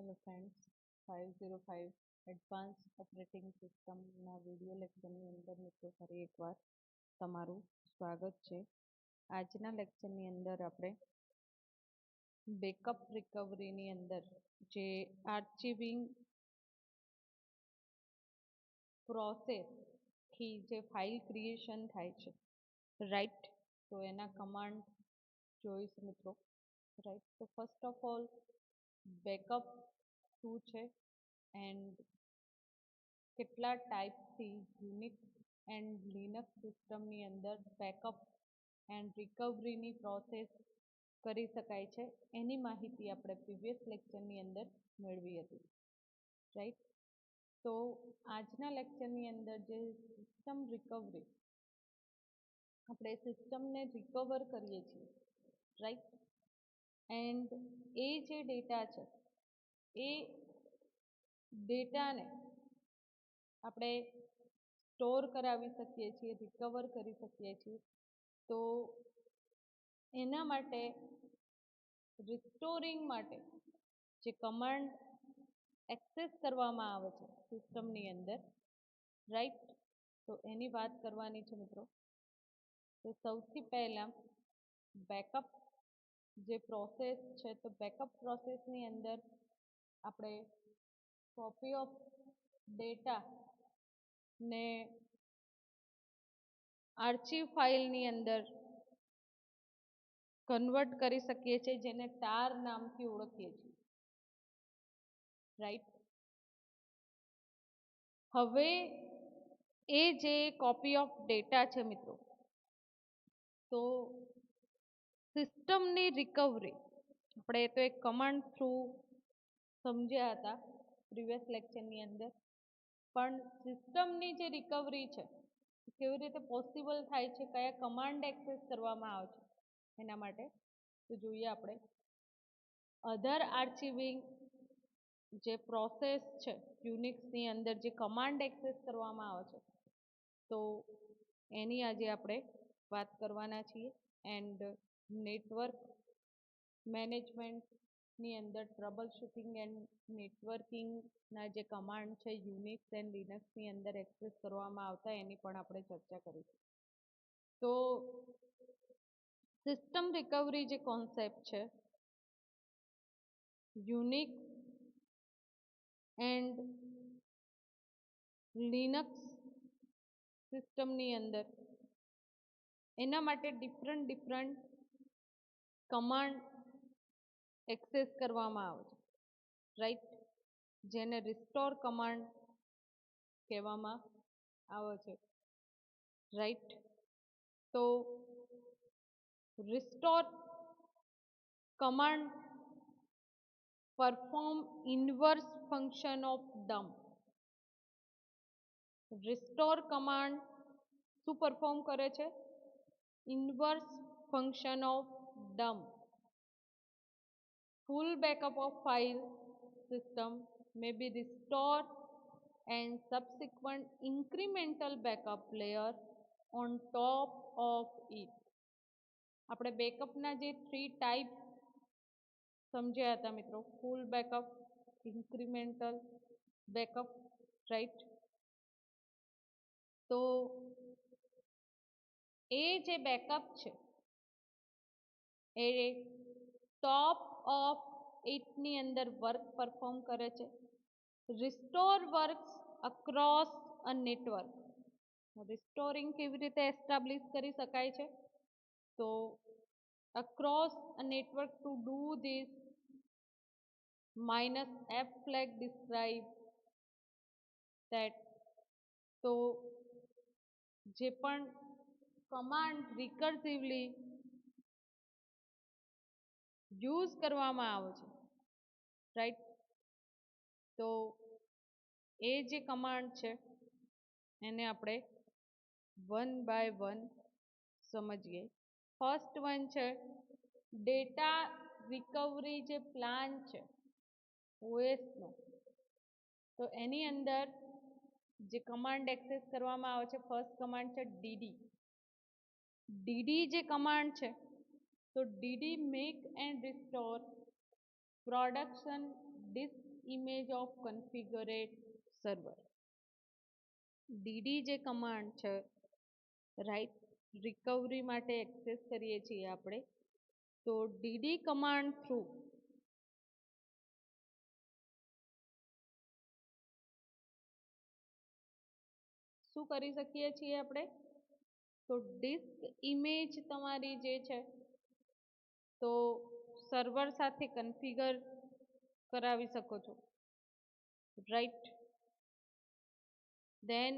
Hello friends 505 advance operating સિસ્ટમના video લેક્ચરની અંદર મિત્રો ફરી એકવાર તમારું સ્વાગત છે. આજના લેક્ચરની અંદર આપણે બેકઅપ રિકવરીની અંદર જે આર્ચિવિંગ પ્રોસેસથી જે ફાઇલ ક્રિએશન થાય છે રાઈટ, તો એના કમાન્ડ જોઈશું મિત્રો. રાઈટ, તો ફર્સ્ટ ઓફ ઓલ બેકઅપ શું છે એન્ડ કેટલા ટાઈપથી યુનિક્સ એન્ડ લિનક્સ સિસ્ટમની અંદર બેકઅપ એન્ડ રિકવરીની પ્રોસેસ કરી શકાય છે એની માહિતી આપણે પ્રીવિયસ લેક્ચરની અંદર મેળવી હતી. રાઈટ, તો આજના લેક્ચરની અંદર જે સિસ્ટમ રિકવરી, આપણે સિસ્ટમને રિકવર કરીએ છીએ રાઈટ, એન્ડ એ જે ડેટા છે એ ડેટાને આપણે સ્ટોર કરાવી શકીએ છીએ, રિકવર કરી શકીએ છીએ. તો એના માટે રિસ્ટોરિંગ માટે જે કમાન્ડ એક્સેસ કરવામાં આવે છે સિસ્ટમની અંદર રાઈટ, તો એની વાત કરવાની છે મિત્રો. તો સૌથી પહેલાં બેકઅપ જે પ્રોસેસ છે, તો બેકઅપ પ્રોસેસની અંદર આપણે કોપી ઓફ ડેટા ને આર્ચિવ ફાઇલની અંદર કન્વર્ટ કરી શકીએ છીએ, જેને ટાર નામથી ઓળખીએ છીએ રાઈટ. હવે એ જે કોપી ઓફ ડેટા છે મિત્રો, તો સિસ્ટમની રિકવરી આપણે તો એક કમાન્ડ થ્રુ સમજ્યા હતા પ્રીવિયસ લેક્ચરની અંદર, પણ સિસ્ટમની જે રિકવરી છે કેવી રીતે પોસિબલ થાય છે, કયા કમાન્ડ એક્સેસ કરવામાં આવે છે એના માટે તો જોઈએ આપણે. અધર આર્ચિવિંગ જે પ્રોસેસ છે યુનિક્સની અંદર જે કમાન્ડ એક્સેસ કરવામાં આવે છે, તો એની આજે આપણે વાત કરવાના છીએ. એન્ડ નેટવર્ક મેનેજમેન્ટની અંદર ટ્રબલ શૂટિંગ એન્ડ નેટવર્કિંગના જે કમાન્ડ છે યુનિક્સ એન્ડ લિનક્સની અંદર એક્સેસ કરવામાં આવતા એની પણ આપણે ચર્ચા કરીશું. તો સિસ્ટમ રિકવરી જે કોન્સેપ્ટ છે યુનિક્સ એન્ડ લિનક્સ સિસ્ટમની અંદર એના માટે ડિફરન્ટ કમાન્ડ એક્સેસ કરવામાં આવે છે રાઈટ, જેને રિસ્ટોર કમાન્ડ કહેવામાં આવે છે રાઈટ. તો restore command perform inverse function of dump. Restore command શું પરફોર્મ કરે છે? Inverse function of dump. Full backup of file system may be restored and subsequent incremental backup layer on top of it. આપણે બેકઅપના જે 3 type સમજ્યા હતા મિત્રો, ફૂલ backup, incremental backup right. તો એ જે બેકઅપ છે એ ટોપ ઓફ ઇટની અંદર વર્ક પરફોર્મ કરે છે. રિસ્ટોર વર્ક્સ અક્રોસ અ નેટવર્ક. રિસ્ટોરિંગ કેવી રીતે એસ્ટાબ્લિશ કરી શકાય છે? તો across a network to do this -f flag describe that. તો જે પણ કમાન્ડ રિકર્સિવલી યુઝ કરવામાં આવે છે રાઈટ, તો એ જે કમાન્ડ છે એને આપણે વન બાય વન સમજીએ. ફર્સ્ટ વન છે ડેટા રિકવરી જે પ્લાન છે ઓએસનો, તો એની અંદર જે કમાન્ડ એક્સેસ કરવામાં આવે છે ફર્સ્ટ કમાન્ડ છે ડીડી. ડીડી જે કમાન્ડ છે, તો DD make and restore production disk image of configured server. dd જે કમાન્ડ છે, રાઈટ, રિકવરી માટે એક્સેસ કરીએ છીએ આપણે, તો dd કમાન્ડ થ્રુ શું કરી શકીએ છીએ આપણે? તો ડિસ્ક ઇમેજ તમારી જે છે તો સર્વર સાથે કન્ફિગર કરાવી શકો છો, right. Then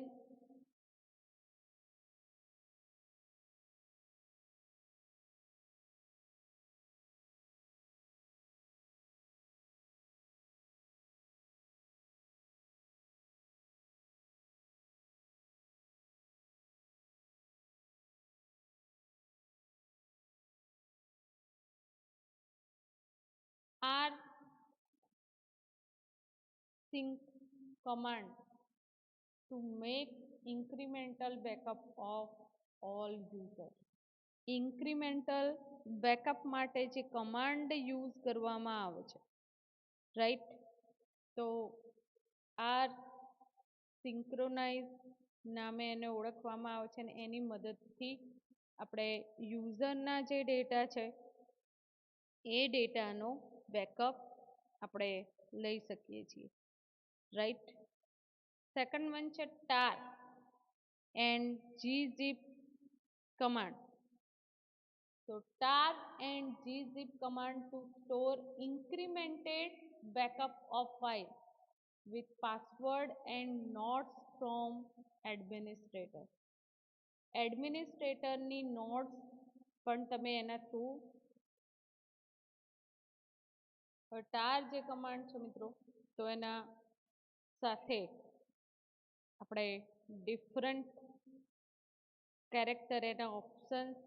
r sync command to make incremental backup of all users. Incremental backup માટે જે કમાન્ડ યુઝ કરવામાં આવે છે, રાઈટ, તો આર સિંક્રોનાઇઝ નામે એને ઓળખવામાં આવે છે અને એની મદદથી આપણે યુઝરના જે ડેટા છે એ ડેટાનો બેકઅપ આપણે લઈ શકીએ છીએ, રાઈટ. સેકન્ડ વન છે ટાર and gzip command. So tar and gzip command to store incremented backup of file with password and notes from administrator. એડમિનિસ્ટ્રેટરની નોટ્સ પણ તમે એના થ્રુ, ટાર જે કમાન્ડ છે મિત્રો, તો એના સાથે આપણે ડિફરન્ટ કેરેક્ટર એના ઓપ્શન્સ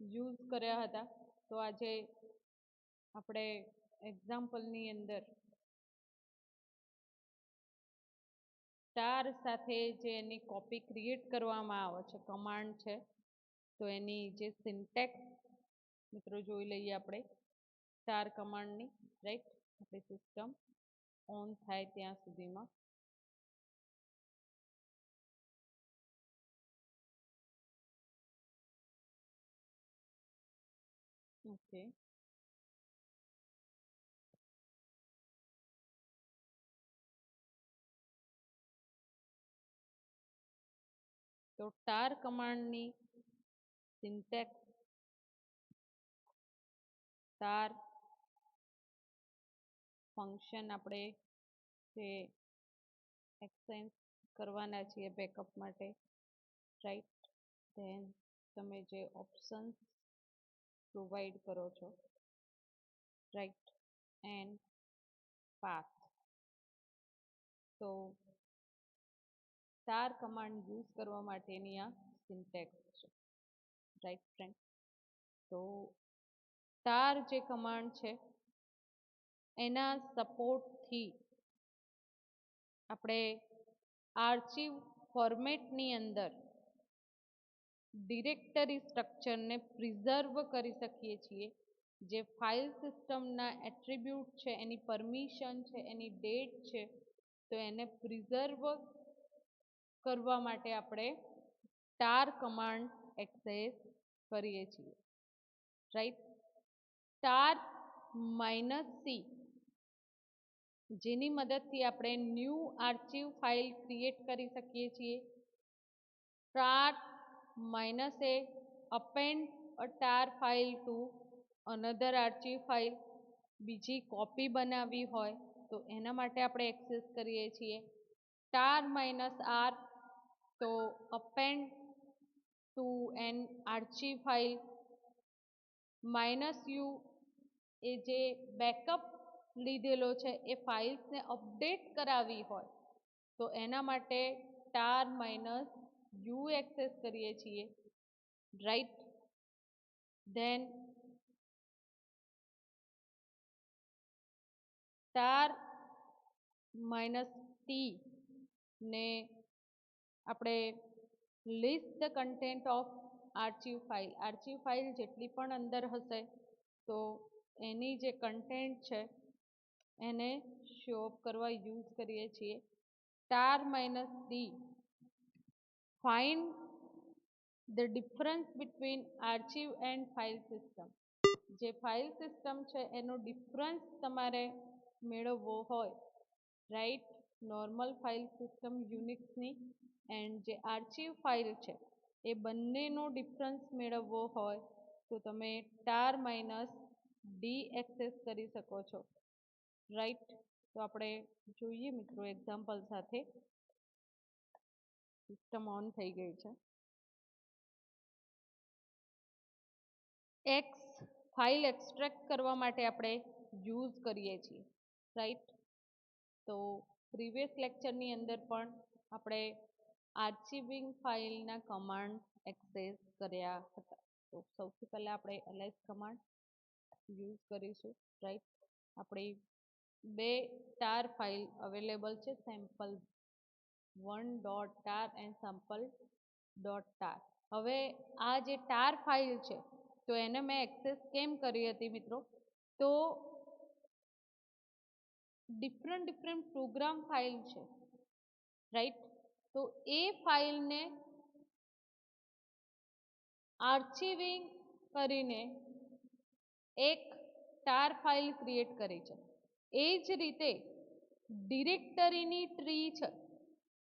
યુઝ કર્યા હતા. તો આજે આપણે એક્ઝામ્પલની અંદર ટાર સાથે જે એની કોપી ક્રિએટ કરવામાં આવે છે કમાન્ડ છે, તો એની જે સિન્ટેક્સ મિત્રો જોઈ લઈએ આપણે ટાર કમાન્ડની, રાઈટ. આપણી સિસ્ટમ ઓન થાય ત્યાં સુધીમાં. ઓકે, તો ટાર કમાન્ડની સિન્ટેક્સ, ટાર ફંક્શન આપણે જે એક્સચેન્જ કરવાના છીએ બેકઅપ માટે, રાઈટ. ધેન તમે જે ઓપ્શન્સ પ્રોવાઈડ કરો છો, રાઈટ, એન્ડ પાથ. તો ટાર કમાન્ડ યુઝ કરવા માટેની આ સિન્ટેક્સ છે, રાઈટ ફ્રેન્ડ. તો ટાર જે કમાન્ડ છે એના સપોર્ટથી આપણે આર્ચિવ ફોર્મેટની અંદર ડિરેક્ટરી સ્ટ્રક્ચરને પ્રિઝર્વ કરી શકીએ છીએ. જે ફાઇલ સિસ્ટમના એટ્રીબ્યુટ છે, એની પરમિશન છે, એની ડેટ છે, તો એને પ્રિઝર્વ કરવા માટે આપણે ટાર કમાન્ડ એક્સેસ કરીએ છીએ, રાઈટ. ટાર -c જેની મદદથી આપણે ન્યૂ આર્ચિવ ફાઇલ ક્રિએટ કરી શકીએ છીએ. ટાર -a append a tar file to another archive file. બીજી કોપી બનાવવી હોય તો એના માટે આપણે એક્સેસ કરીએ છીએ. ટાર -r તો append to an archive file. -u એ જે બેકઅપ લીધેલો છે એ ફાઇલ્સને અપડેટ કરાવી હોય તો એના માટે ટાર -u એક્સેસ કરીએ છીએ, રાઈટ. ધેન ટાર -t ને આપણે list the content of archive file, archive file જેટલી પણ અંદર હશે તો એની જે કન્ટેન્ટ છે એને શો ઓફ કરવા યુઝ કરીએ છીએ. Tar minus d, find the difference between archive and file system. જે ફાઇલ સિસ્ટમ છે એનો ડિફરન્સ તમારે મેળવવો હોય, રાઈટ, નોર્મલ ફાઇલ સિસ્ટમ યુનિક્સની એન્ડ જે આર્ચિવ ફાઇલ છે એ બંનેનો ડિફરન્સ મેળવવો હોય તો તમે ટાર માઇનસ ડી એક્સેસ કરી શકો છો, રાઈટ. તો આપણે જોઈએ મિત્રો એક્ઝામ્પલ સાથે. સિસ્ટમ ઓન થઈ ગઈ છે. એક્સ ફાઇલ એક્સટ્રેક્ટ કરવા માટે આપણે યુઝ કરીએ છીએ, રાઈટ. તો પ્રીવિયસ લેક્ચરની અંદર પણ આપણે આર્ચિવિંગ ફાઇલના કમાન્ડ એક્સેસ કર્યા હતા. તો સૌથી પહેલાં આપણે ls કમાન્ડ યુઝ કરીશું, રાઈટ. આપણી બે ટાર ફાઇલ અવેલેબલ છે, સેમ્પલ 1.tar એન્ડ sample.tar. હવે આ જે ટાર ફાઇલ છે તો એને મેં એક્સેસ કેમ કરી હતી મિત્રો, તો ડિફરન્ટ પ્રોગ્રામ ફાઇલ છે, રાઈટ. તો એ ફાઇલને આર્ચિવિંગ કરીને એક ટાર ફાઇલ ક્રિએટ કરી છે. એ જ રીતે ડિરેક્ટરીની ટ્રી છે,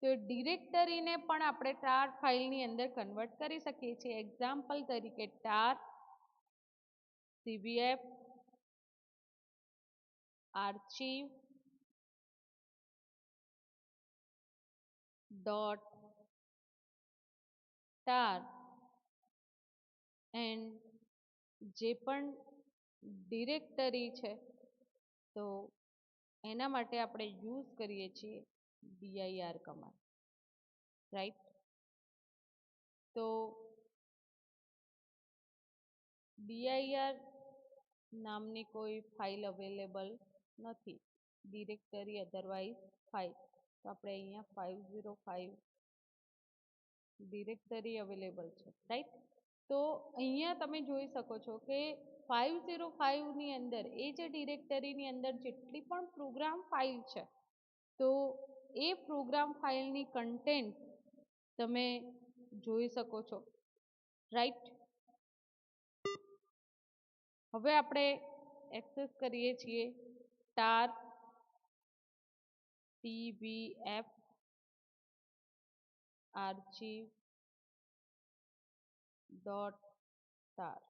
તો ડિરેક્ટરીને પણ આપણે ટાર ફાઇલની અંદર કન્વર્ટ કરી શકીએ છીએ. એક્ઝામ્પલ તરીકે ટાર cvf archive dot tar and જે પણ ડિરેક્ટરી છે તો એના માટે આપણે યુઝ કરીએ છીએ dir કમાન્ડ, રાઈટ. તો dir નામની કોઈ ફાઇલ અવેલેબલ નથી, ડિરેક્ટરી અધરવાઇઝ ફાઇલ. તો આપણે અહીંયા 505 ડિરેક્ટરી અવેલેબલ છે, રાઈટ. તો અહીંયા તમે જોઈ શકો છો કે 505ની અંદર એ જે ડિરેક્ટરીની અંદર જેટલી પણ પ્રોગ્રામ ફાઇલ છે તો એ પ્રોગ્રામ ફાઇલની કન્ટેન્ટ તમે જોઈ શકો છો, રાઈટ. હવે આપણે એક્સેસ કરીએ છીએ tar cvf archive dot tar.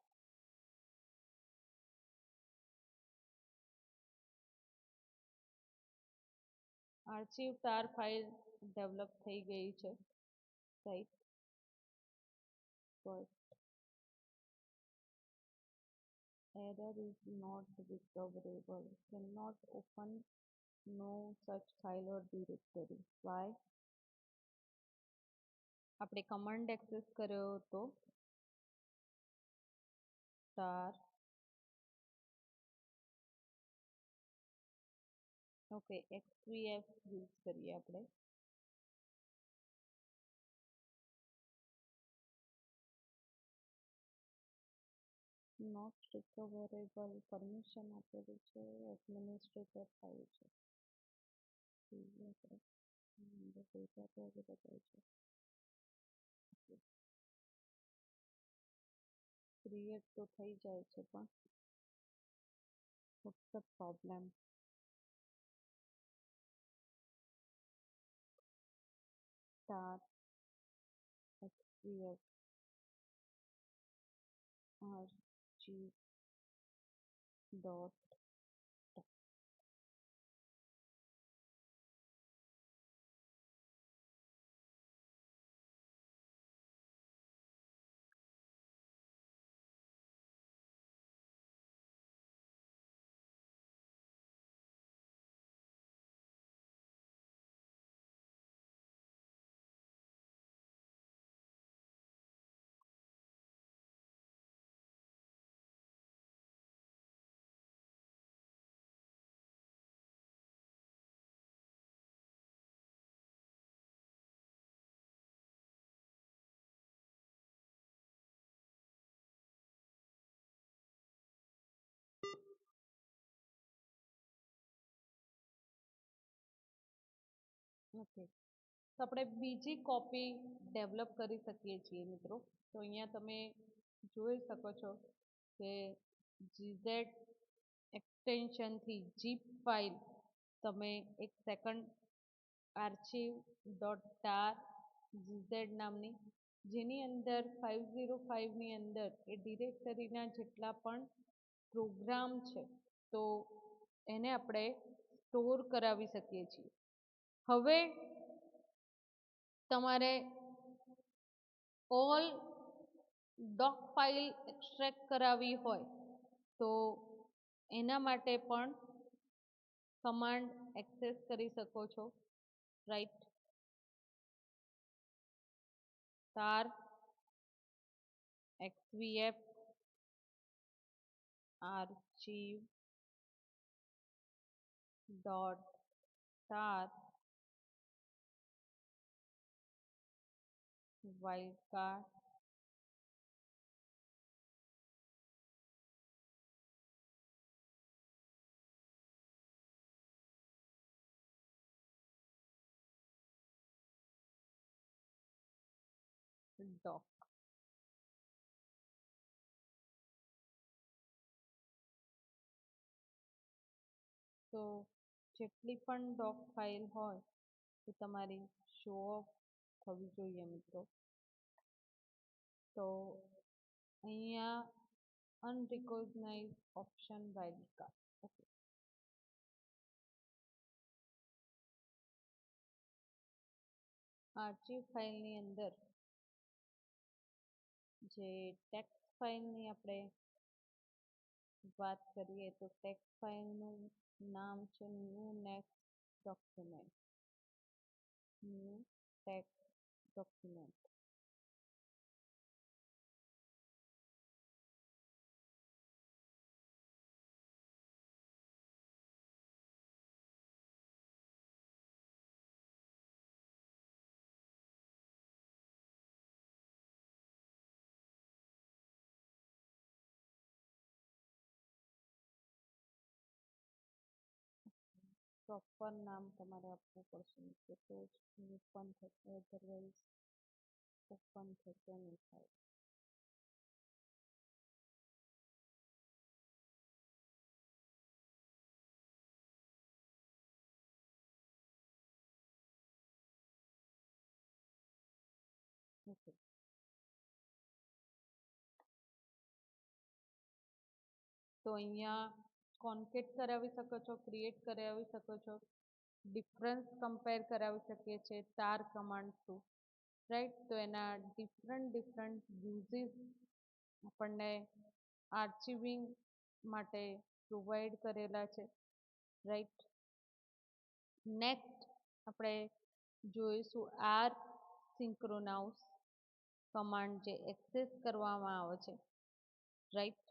Archive tar file develop થઈ ગઈ છે, right. but error is not recoverable, cannot open no such file or directory. Why? આપણે કમાન્ડ એક્સેસ કર્યો હતો ટાર, ઓકે, xvf યુઝ કરીએ આપણે. નોટ રિકવરેબલ પરમિશન આપેલું છે, એડમિનિસ્ટ્રેટર ફાઇલ છે, ડેટા તો અવેલેબલ છે, ક્રિએટ તો થઈ જાય છે પણ what's the problem? Tar xvf archive dot okay, તો આપણે બીજી કોપી ડેવલપ કરી શકીએ છીએ મિત્રો. તો અહીંયા તમે જોઈ શકો છો કે gz એક્સટેન્શનથી zip ફાઇલ તમે એક સેકન્ડ આર્ચિવ ડોટ ટાર gz નામની, જેની અંદર 505ની અંદર એ ડિરેક્ટરીના જેટલા પણ પ્રોગ્રામ છે તો એને આપણે સ્ટોર કરાવી શકીએ છીએ. હવે તમારે ઓલ ડોક ફાઇલ એક્સટ્રેક્ટ કરાવી હોય તો એના માટે પણ કમાન્ડ એક્સેસ કરી શકો છો. Right, tar xvf archive dot tar wildcard doc. તો જેટલી પણ ડોક ફાઇલ હોય એ તમારી શો ઓફ થવી જોઈએ મિત્રો. તો અહીંયા અનરિકોગ્નાઇઝ ઓપ્શન વાઇલ્ડકાર્ડ. ઓકે, આર્ચિવ ફાઇલની અંદર જે ટેક્સ્ટ ફાઇલની આપણે વાત કરીએ તો ટેક્સ્ટ ફાઇલનું નામ છે new next document. New text document. Proper નામ તમારે આપવું પડશે મિત્રો, તો જ ઓપન થશે, અધરવાઇઝ ઓપન થશે નહીં થાય. ઓકે, તો અહીંયા કોન્કેટ કરાવી શકો છો, ક્રિએટ કરાવી શકો છો, ડિફરન્સ કમ્પેર કરાવી શકીએ છીએ ટાર કમાન્ડ થ્રુ. રાઈટ, તો એના ડિફરન્ટ યુઝીસ આપણને આર્ચિવિંગ માટે પ્રોવાઈડ કરેલા છે. રાઈટ, નેક્સ્ટ આપણે જોઈશું આર સિંક્રોનાઉસ કમાન્ડ જે એક્સેસ કરવામાં આવે છે. રાઈટ,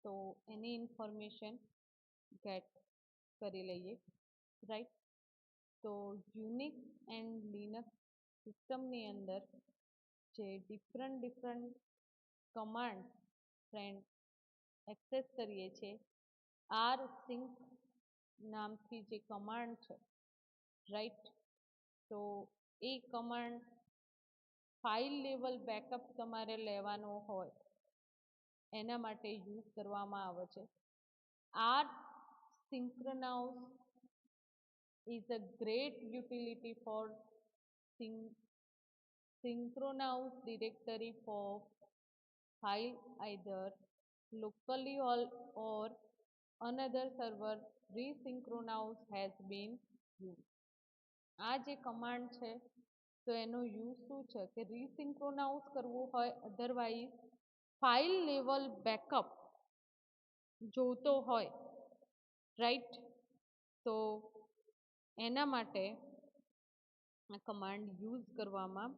તો એની ઇન્ફોર્મેશન ગેટ કરી લઈએ. રાઈટ, તો યુનિક્સ એન્ડ લિનક્સ સિસ્ટમની અંદર જે ડિફરન્ટ કમાન્ડ ફ્રેન્ડ એક્સેસ કરીએ છીએ, આર સિંક નામથી જે કમાન્ડ છે. રાઈટ, તો એ કમાન્ડ ફાઇલ લેવલ બેકઅપ તમારે લેવાનો હોય એના માટે યુઝ કરવામાં આવે છે. R synchronous is a great utility for synchronize directory for file either locally or another server resynchronize has been used. આ જે કમાન્ડ છે તો એનો યુઝ શું છે કે રીસિંક્રોનાઉઝ કરવું હોય, અધરવાઇઝ ફાઇલ લેવલ બેકઅપ જોતો હોય. રાઈટ, તો એના માટે આ કમાન્ડ યુઝ કરવામાં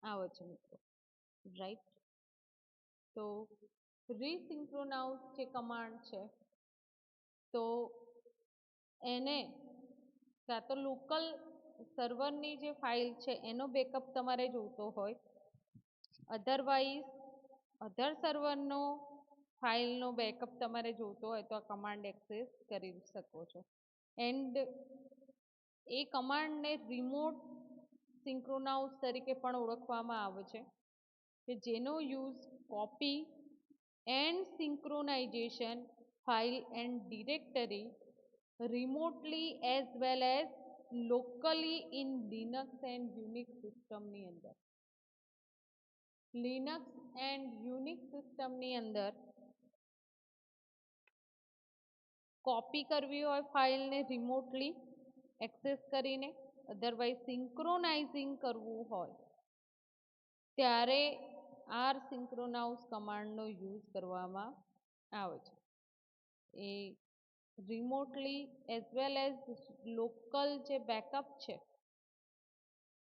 આવે છે મિત્રો. રાઈટ, તો રીસિંક્રોનાઉઝ જે કમાન્ડ છે તો એને કાં તો લોકલ સર્વરની જે ફાઇલ છે એનો બેકઅપ તમારે જોઈતો હોય, અધરવાઇઝ અધર સર્વરનો ફાઇલનો બેકઅપ તમારે જોઈતો હોય તો આ કમાન્ડ એક્સેસ કરી શકો છો. એન્ડ એ કમાન્ડને રિમોટ સિંક્રોનાઉસ તરીકે પણ ઓળખવામાં આવે છે કે જેનો use copy and synchronisation file and directory remotely as well as locally in Linux and Unix સિસ્ટમની અંદર. લિનક્સ એન્ડ યુનિક્સ સિસ્ટમની અંદર કોપી કરવી હોય ફાઇલને રિમોટલી એક્સેસ કરીને, અધરવાઇઝ સિંક્રોનાઇઝિંગ કરવું હોય ત્યારે આર સિંક્રોનાઉસ કમાન્ડનો યુઝ કરવામાં આવે છે. એ remotely as well as local જે બેકઅપ છે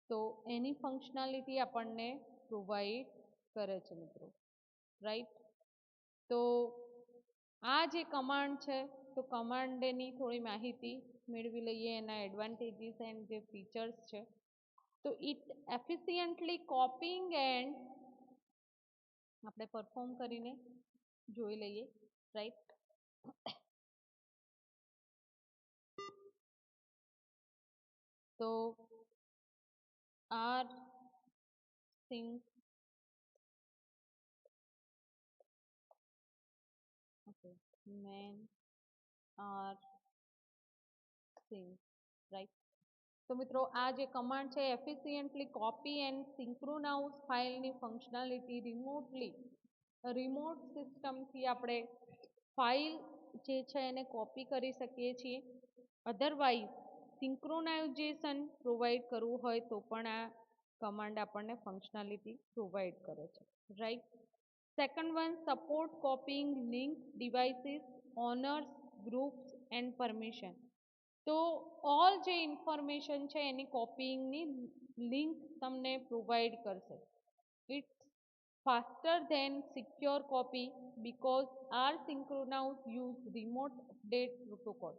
તો એની ફંક્શનાલિટી આપણને પ્રોવાઈડ કરે છે મિત્રો, રાઈટ. તો આ જે કમાન્ડ છે તો કમાન્ડની થોડી માહિતી મેળવી લઈએ, એના એડવાન્ટેજીસ એન્ડ જે ફીચર્સ છે. તો ઇટ એફિશિયન્ટલી કોપિંગ એન્ડ આપણે પરફોર્મ કરીને જોઈ લઈએ, રાઈટ. તો R sync man R sync, right. તો મિત્રો આ જે કમાન્ડ છે એફિશિયન્ટલી કોપી એન્ડ સિંક્રોનાઉસ ફાઇલની ફંક્શનાલિટી રિમોટ સિસ્ટમથી આપણે ફાઇલ જે છે એને કોપી કરી શકીએ છીએ. અધરવાઇઝ સિંક્રોનાઇઝેશન પ્રોવાઈડ કરવું હોય તો પણ આ કમાન્ડ આપણને ફંક્શનાલિટી પ્રોવાઈડ કરે છે, right. Second one, support copying link devices owners groups and permission. તો ઓલ જે ઇન્ફોર્મેશન છે એની કોપીઇંગની લિંક તમને પ્રોવાઈડ કરશે. It's faster than secure copy because asynchronous use remote update protocol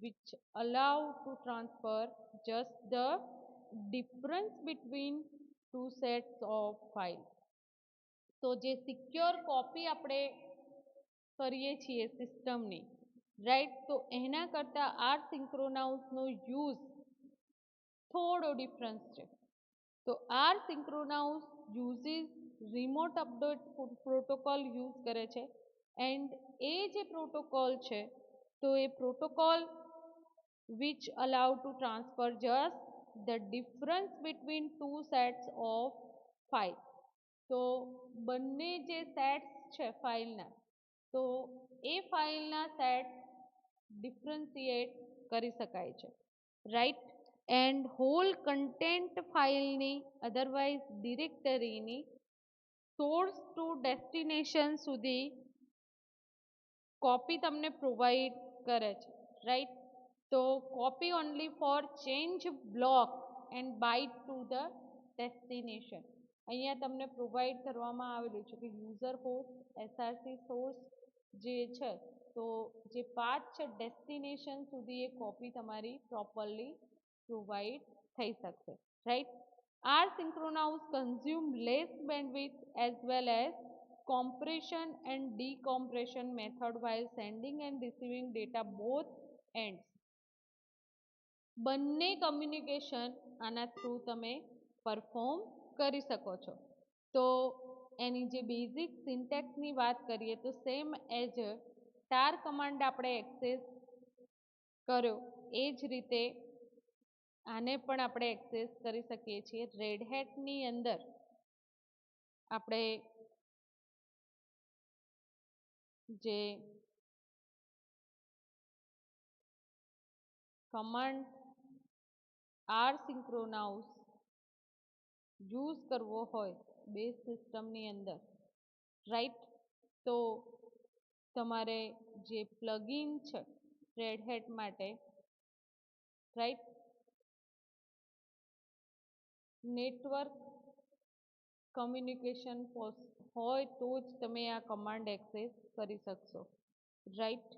which allow to transfer just the difference between two sets of files. તો જે secure copy આપણે કરીએ છીએ સિસ્ટમની, રાઈટ, તો એના કરતાં આર સિંક્રોનાઉસનો યુઝ થોડો ડિફરન્સ છે. તો R synchronous uses remote update protocol use કરે છે એન્ડ એ જે પ્રોટોકોલ છે તો એ protocol which allow to transfer just the difference between two sets of files. તો બંને જે સેટ્સ છે ફાઇલના તો એ ફાઇલના સેટ ડિફરન્શિએટ કરી શકાય છે, રાઈટ. એન્ડ હોલ કન્ટેન્ટ ફાઇલની અધરવાઇઝ ડિરેક્ટરીની સોર્સ ટુ ડેસ્ટિનેશન સુધી કોપી તમને પ્રોવાઈડ કરે છે, રાઈટ. તો copy only for change block and byte to the destination. અહીંયા તમને પ્રોવાઈડ કરવામાં આવેલું છે કે યુઝર હોસ્ટ એસઆરસી સોર્સ જે છે તો જે પાથ છે ડેસ્ટિનેશન સુધી એ કોપી તમારી પ્રોપરલી પ્રોવાઈડ થઈ શકશે, right. R synchronous consume less bandwidth as well as compression and decompression method while sending and receiving data both ends. બંને કમ્યુનિકેશન આના થ્રુ તમે પરફોર્મ કરી શકો છો. તો એની જે બેઝિક સિન્ટેક્સની વાત કરીએ તો સેમ એઝ ટાર કમાન્ડ આપણે એક્સેસ કર્યો એ જ રીતે આને પણ આપણે એક્સેસ કરી શકીએ છીએ. રેડ હેટની અંદર આપણે જે કમાન્ડ આર સિંક્રોનાઉસ યુઝ કરવો હોય બેઝ સિસ્ટમની અંદર, રાઈટ, તો તમારે જે પ્લગઇન છે રેડ હેટ માટે, રાઈટ, નેટવર્ક કમ્યુનિકેશન હોય તો જ તમે આ કમાન્ડ એક્સેસ કરી શકશો, રાઈટ.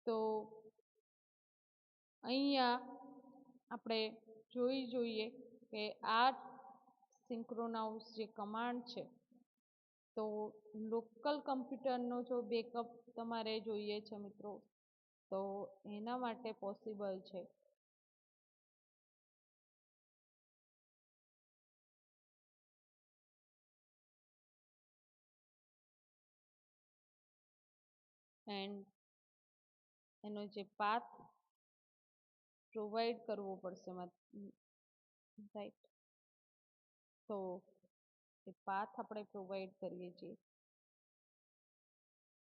તો અહીંયા આપણે જોઈએ કે આ સિંક્રોનાઉસ જે કમાન્ડ છે તો લોકલ કમ્પ્યુટરનો જો બેકઅપ તમારે જોઈએ છે મિત્રો તો એના માટે પોસિબલ છે. એન્ડ એનો જે પાથ પ્રોવાઈડ કરવો પડશે, રાઈટ. તો એ પાથ આપણે પ્રોવાઈડ કરીએ છીએ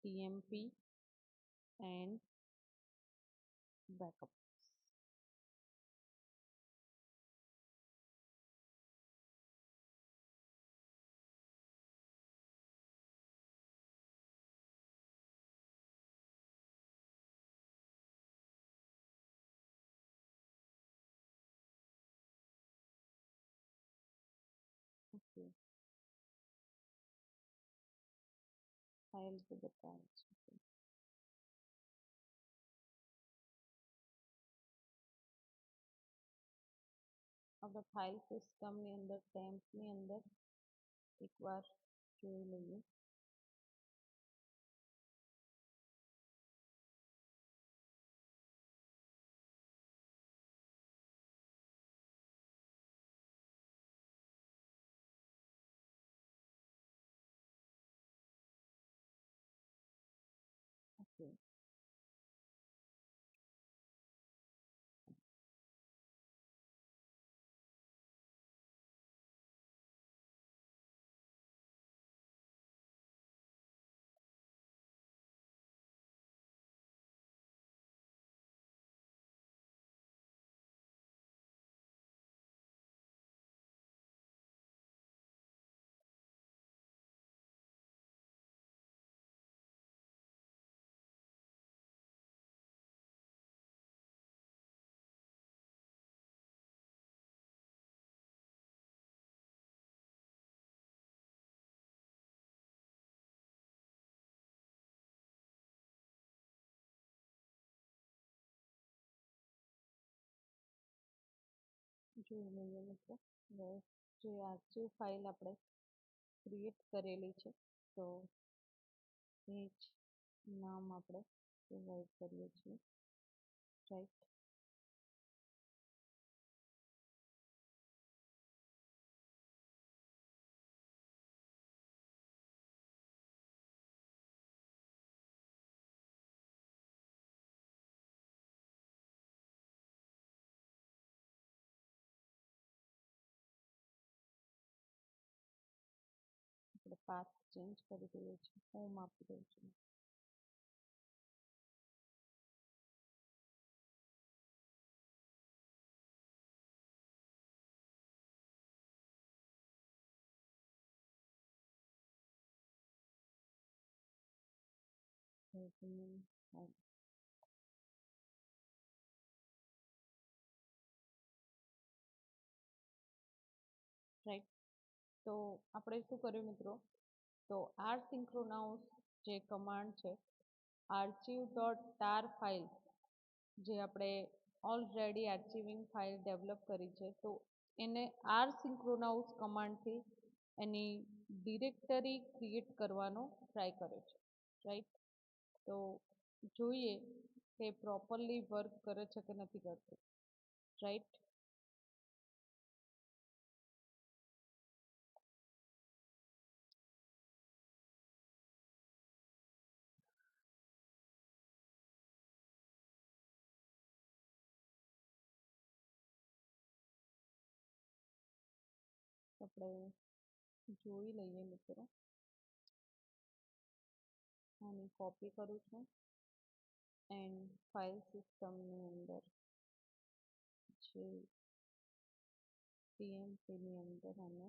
TMP and backup. Okay, file તો બતાવે છે. આપણે ફાઇલ સિસ્ટમની અંદર ટેમ્પની અંદર એકવાર જોઈ લઈએ. ઓકે, જોઈ લઈએ મિત્રો. હવે જે આર્ચિવ ફાઇલ આપણે ક્રિએટ કરેલી છે, તો એ જ નામ આપણે પ્રોવાઈડ કરીએ છીએ, રાઈટ. આપણે પાથ ચેન્જ કરી દઈએ છીએ, હોમ આપી દઉં છું. રાઈટ. તો આપણે શું કર્યું મિત્રો, તો આર સિંક્રોનાઉસ જે કમાન્ડ છે, આર્ચિવ ડોટ ટાર ફાઇલ જે આપણે ઓલરેડી આર્ચિવિંગ ફાઇલ ડેવલપ કરી છે, તો એને આર સિંક્રોનાઉસ કમાન્ડથી એની ડિરેક્ટરી ક્રિએટ કરવાનો ટ્રાય કર્યો છે, રાઈટ. તો જોઈએ કે પ્રોપરલી વર્ક કરે છે કે નથી કરતું, રાઈટ. આપણે જોઈ લઈએ મિત્રો. આની કોપી કરું છું એન્ડ ફાઇલ સિસ્ટમની અંદર જે ટીએમપીની અંદર આને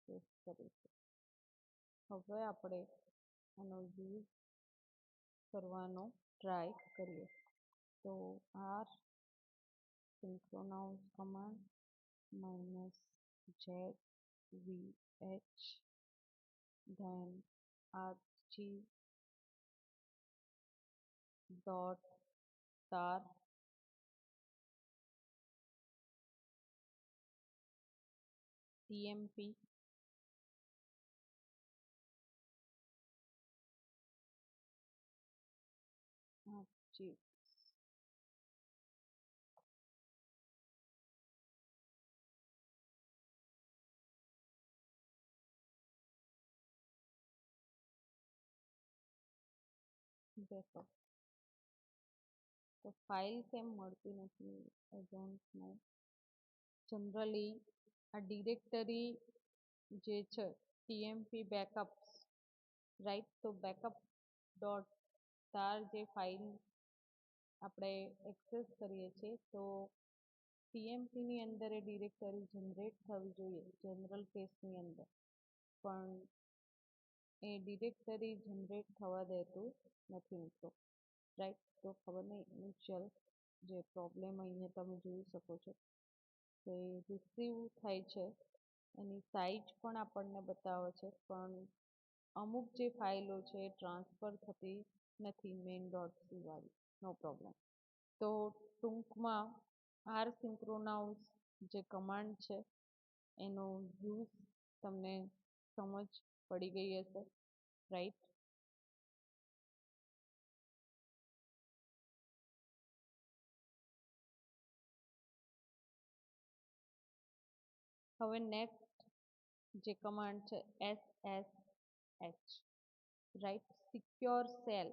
પેસ્ટ કરીશું. હવે આપણે આનો યુઝ કરવાનો ટ્રાય કરીએ. તો R synchronous command -ZVH then archive dot tar tmp archive. Backup. તો ફાઇલ કેમ મળતી નથી? I don't know. જનરલી આ ડિરેક્ટરી જે છે ટીએમપી બેકઅપ્સ, રાઈટ, તો બેકઅપ ડોટ તાર જે ફાઇલ આપણે એક્સેસ કરીએ છીએ તો ટીએમપીની અંદર એ ડિરેક્ટરી જનરેટ થવી જોઈએ જનરલ કેસની અંદર, પણ એ ડિરેક્ટરી જનરેટ થવા દેતું નથી મિત્રો, રાઈટ. તો ખબર નહીં ઇનિશિયલ જે પ્રોબ્લેમ અહીંયા તમે જોઈ શકો છો તો એ રિસીવ થાય છે, એની સાઇઝ પણ આપણને બતાવે છે, પણ અમુક જે ફાઇલો છે એ ટ્રાન્સફર થતી નથી મેઇન ડોટ સી વાળી. નો પ્રોબ્લેમ. તો ટૂંકમાં આર સિંક્રોનાઉસ જે કમાન્ડ છે એનો યુઝ તમને સમજ પડી ગઈ હશે, રાઈટ. હવે નેક્સ્ટ જે કમાન્ડ છે SSH, રાઈટ, સિક્યોર સેલ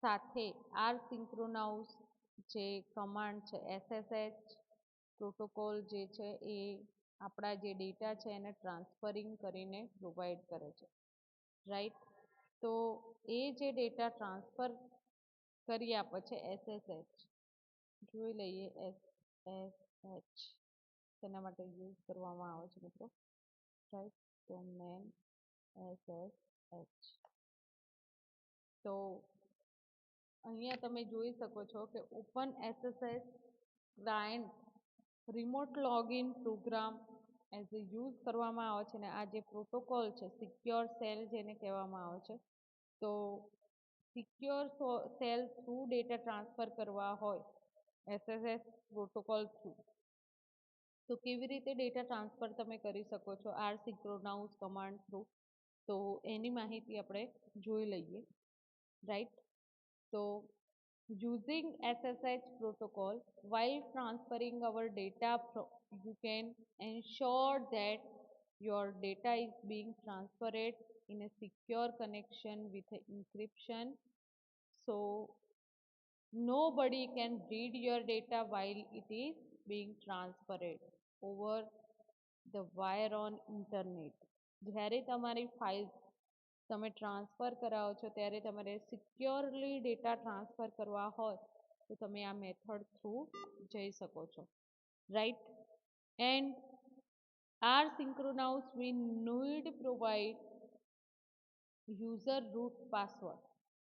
સાથે આર સિંક્રોનાઉસ જે કમાન્ડ છે SSH પ્રોટોકોલ જે છે એ આપણા જે ડેટા છે એને ટ્રાન્સફરિંગ કરીને પ્રોવાઈડ કરે છે, રાઈટ. તો એ જે ડેટા ટ્રાન્સફર કરી આપે છે SSH, જોઈ લઈએ SSH તેના માટે યુઝ કરવામાં આવે છે મિત્રો, રાઈટ. તો મેન SSH. તો અહીંયા તમે જોઈ શકો છો કે open SSH client remote login program as a use કરવામાં આવે છે, ને આ જે પ્રોટોકોલ છે સિક્યોર સેલ જેને કહેવામાં આવે છે, તો secure cell through data transfer કરવા હોય SSH પ્રોટોકોલ થ્રુ, તો કેવી રીતે ડેટા ટ્રાન્સફર તમે કરી શકો છો આર સિંક્રોનાઉસ કમાન્ડ થ્રુ, તો એની માહિતી આપણે જોઈ લઈએ, રાઈટ. તો using SSH protocol while transferring our data you can ensure that your data is being transferred in a secure connection with encryption, so nobody can read your data while it is being transferred over the wire on internet. જ્યારે તમારી file તમે transfer કરાવો છો ત્યારે તમારે સિક્યોરલી data transfer કરવા હોય તો તમે આ મેથડ થ્રુ જઈ શકો છો, right. And R synchronous we need provide user root password.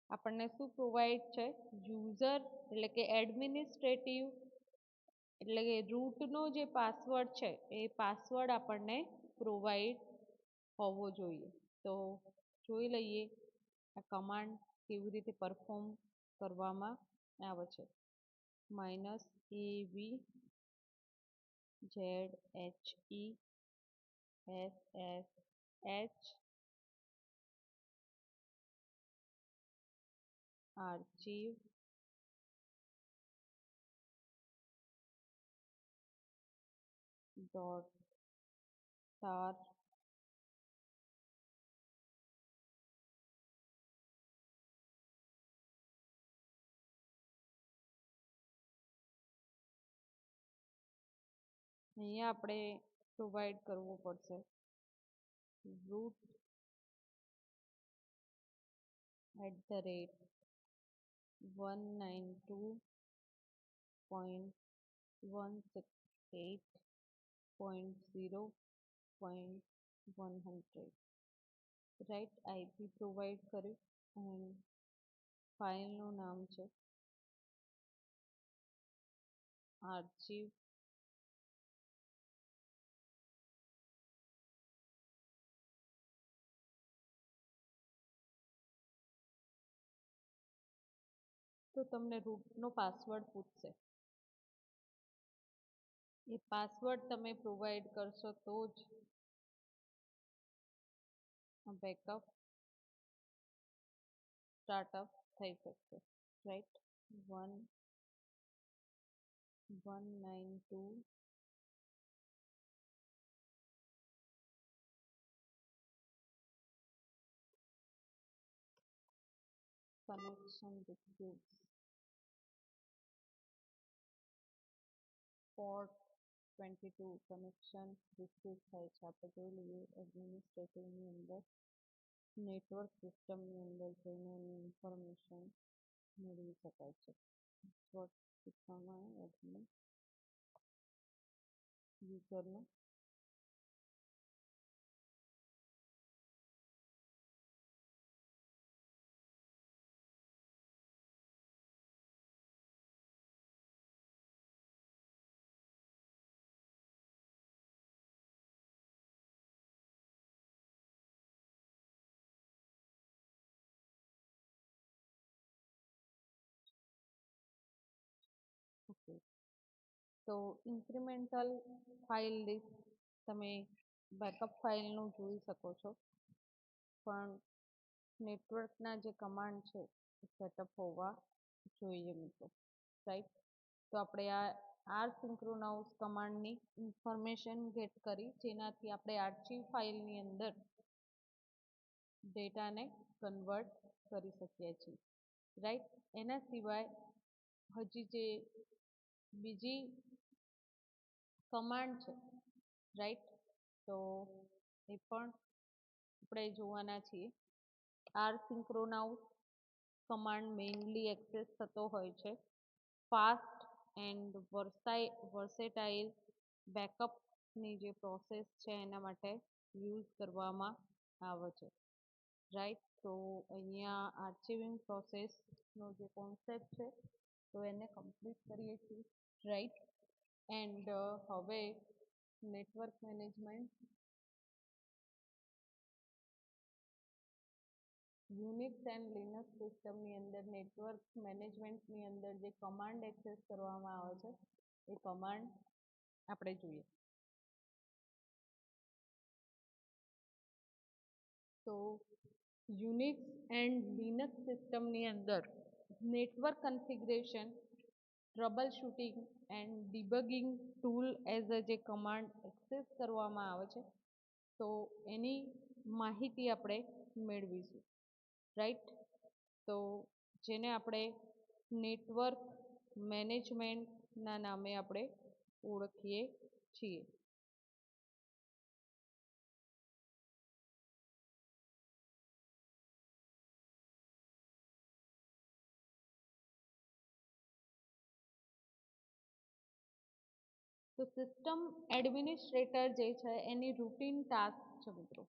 આપણને શું પ્રોવાઈડ છે? યુઝર એટલે કે એડમિનિસ્ટ્રેટિવ એટલે કે રૂટનો જે પાસવર્ડ છે એ પાસવર્ડ આપણને પ્રોવાઈડ હોવો જોઈએ. તો જોઈ લઈએ આ કમાન્ડ કેવી રીતે પરફોર્મ કરવામાં આવે છે. -avzhessh archive dot tar અહીંયા આપણે પ્રોવાઈડ કરવું પડશે રૂટ @192.168.0.100, રાઈટ. આઈપી પ્રોવાઈડ કર્યું અને ફાઇલનું નામ છે આર્ચિવ તો તમને રૂટનો પાસવર્ડ પૂછશે, એ પાસવર્ડ તમે પ્રોવાઈડ કરશો તો જ બેકઅપ સ્ટાર્ટઅપ થઈ શકશે, right. 192 connection receives port 22 connection receive થાય છે. આપણે જોઈ લઈએ એડમિનિસ્ટ્રેટિવની અંદર નેટવર્ક સિસ્ટમની અંદર જઈને એની ઇન્ફોર્મેશન મેળવી શકાય છે. વોટ શીખવામાં એડમિન યુઝરનો ઓકે. તો ઇન્ક્રિમેન્ટલ ફાઇલ લિસ્ટ તમે બેકઅપ ફાઇલનું જોઈ શકો છો, પણ નેટવર્કના જે કમાન્ડ છે એ સેટઅપ હોવા જોઈએ મિત્રો, રાઈટ. તો આપણે આ આર સિંક્રોનાઉસ કમાન્ડની ઇન્ફોર્મેશન ગેટ કરી, જેનાથી આપણે આર્ચિવ ફાઇલની અંદર ડેટાને કન્વર્ટ કરી શકીએ છીએ, રાઈટ. એના સિવાય હજી જે બીજી કમાન્ડ છે, રાઈટ, તો એ પણ આપણે જોવાના છીએ. R synchronous command mainly access થતો હોય છે ફાસ્ટ એન્ડ વર્સેટાઇલ બેકઅપની જે પ્રોસેસ છે એના માટે યુઝ કરવામાં આવે છે, રાઈટ. તો અહીંયા આર્ચિવિંગ પ્રોસેસનો જે કોન્સેપ્ટ છે તો એને કમ્પ્લીટ કરીએ છીએ, રાઈટ. એન્ડ હવે network management Unix and Linux સિસ્ટમની અંદર નેટવર્ક મેનેજમેન્ટની અંદર જે કમાન્ડ એક્સેસ કરવામાં આવે છે એ કમાન્ડ આપણે જોઈએ. તો યુનિક્સ એન્ડ લિનક્સ સિસ્ટમની અંદર network configuration, trouble shooting and debugging tool as a જે કમાન્ડ એક્સેસ કરવામાં આવે છે તો એની માહિતી આપણે મેળવીશું, રાઈટ. તો જેને આપણે નેટવર્ક મેનેજમેન્ટના નામે આપણે ઓળખીએ છીએ. તો સિસ્ટમ એડમિનિસ્ટ્રેટર જે છે એની રૂટીન ટાસ્ક છે મિત્રો.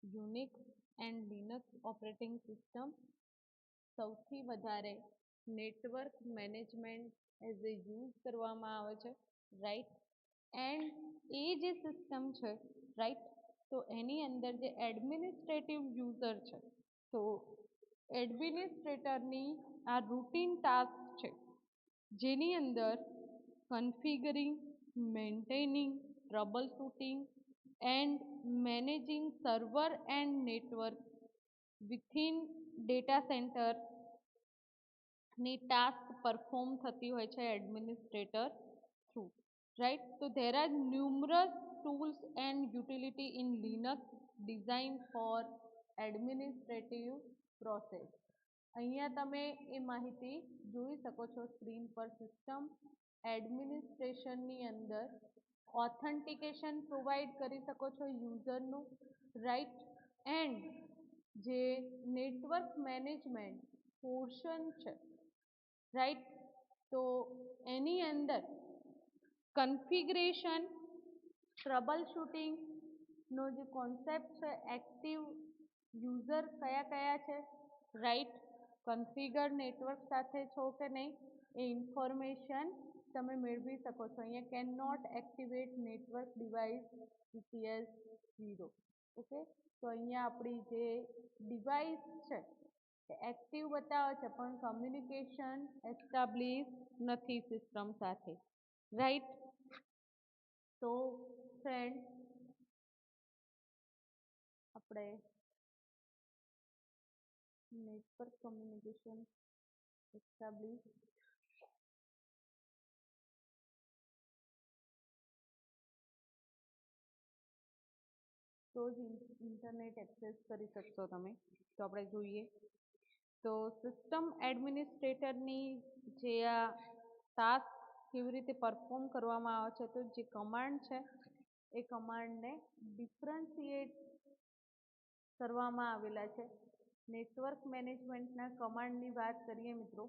Unix and Linux operating system સૌથી વધારે network management as a use કરવામાં આવે છે, રાઈટ. એન્ડ એ જે સિસ્ટમ છે, રાઈટ, તો એની અંદર જે એડમિનિસ્ટ્રેટિવ યુઝર છે તો એડમિનિસ્ટ્રેટરની આ રૂટીન ટાસ્ક છે, જેની અંદર configuring, maintaining, troubleshooting and managing server and network within data center ની ટાસ્ક પરફોર્મ થતી હોય છે એડમિનિસ્ટ્રેટર થ્રુ, રાઈટ. તો there are numerous tools and utility in Linux design for administrative process. અહીંયા તમે એ માહિતી જોઈ શકો છો સ્ક્રીન પર. સિસ્ટમ એડમિનિસ્ટ્રેશનની અંદર ઓથેન્ટિકેશન પ્રોવાઈડ કરી શકો છો યુઝરનું, રાઈટ. એન્ડ જે નેટવર્ક મેનેજમેન્ટ પોર્શન છે, રાઈટ, તો એની અંદર કન્ફિગરેશન, ટ્રબલ શૂટિંગનો જે કોન્સેપ્ટ છે, એક્ટિવ યુઝર કયા કયા છે, રાઈટ, કન્ફિગર નેટવર્ક સાથે છો કે નહીં એ ઇન્ફોર્મેશન તમે મેળવી શકો છો. અહીંયા can not activate network device ETS 0. Okay. તો અહીંયા આપણી જે ડિવાઇસ છે એ એક્ટિવ બતાવે છે પણ કમ્યુનિકેશન એસ્ટાબ્લિશ નથી સિસ્ટમ સાથે, રાઈટ. તો ફ્રેન્ડ આપણે નેટવર્ક કમ્યુનિકેશન એસ્ટાબ્લિશ તો જ ઇન્ટરનેટ એક્સેસ કરી શકશો તમે. તો આપણે જોઈએ તો સિસ્ટમ એડમિનિસ્ટ્રેટરની જે આ ટાસ્ક કેવી રીતે પરફોર્મ કરવામાં આવે છે, તો જે કમાન્ડ છે એ કમાન્ડને ડિફરન્શિએટ કરવામાં આવેલા છે. નેટવર્ક મેનેજમેન્ટના કમાન્ડની વાત કરીએ મિત્રો,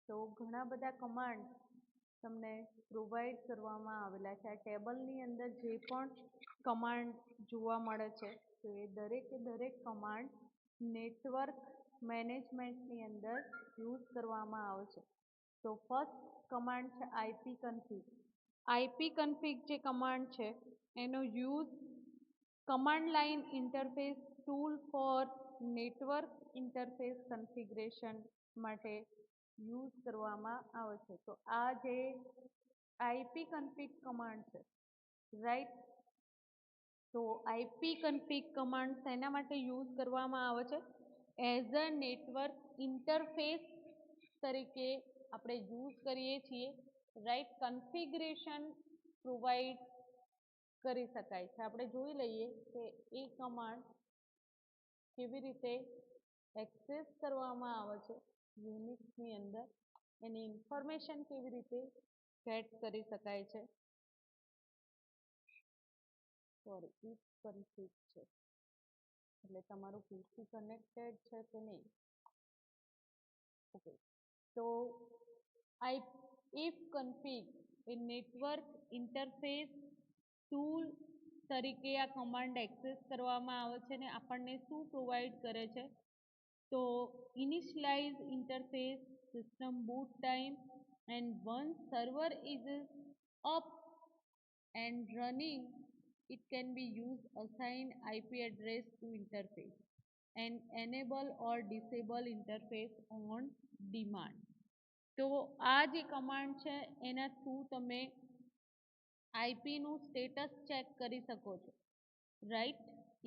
તો ઘણા બધા કમાન્ડ તમને પ્રોવાઈડ કરવામાં આવેલા છે. આ ટેબલની અંદર જે પણ કમાન્ડ જોવા મળે છે તો એ દરેકે દરેક કમાન્ડ નેટવર્ક મેનેજમેન્ટની અંદર યુઝ કરવામાં આવે છે. તો ફર્સ્ટ કમાન્ડ છે આઈપી કન્ફિગ. આઈપી કન્ફિગ જે કમાન્ડ છે એનો use command line interface tool for network interface configuration માટે યુઝ કરવામાં આવે છે. તો આ જે આઈપી કન્ફિગ કમાન્ડ છે, રાઈટ, તો આઈપી કન્ફિગ કમાન્ડ શેના માટે યુઝ કરવામાં આવે છે? એઝ અ નેટવર્ક ઇન્ટરફેસ તરીકે આપણે યુઝ કરીએ છીએ, રાઈટ. કન્ફિગરેશન પ્રોવાઈડ કરી શકાય છે. આપણે જોઈ લઈએ કે એ કમાન્ડ કેવી રીતે એક્સેસ કરવામાં આવે છે યુનિક્સની અંદર, એની ઇન્ફોર્મેશન કેવી રીતે ગેટ કરી શકાય છે. સોરી, ઇફ કન્ફિગ છે એટલે તમારું પીસી કનેક્ટેડ છે કે નહીં. ઓકે, તો ઇફ કન્ફિગ એ નેટવર્ક ઇન્ટરફેસ ટૂલ તરીકે આ કમાન્ડ એક્સેસ કરવામાં આવે છે ને આપણને શું પ્રોવાઈડ કરે છે? તો initialise interface, system boot time, and once server is up and running, it can be used assign IP address to interface and enable or disable interface on demand. તો આ જે કમાન્ડ છે એના થ્રુ તમે આઈપીનું status check કરી શકો છો, right.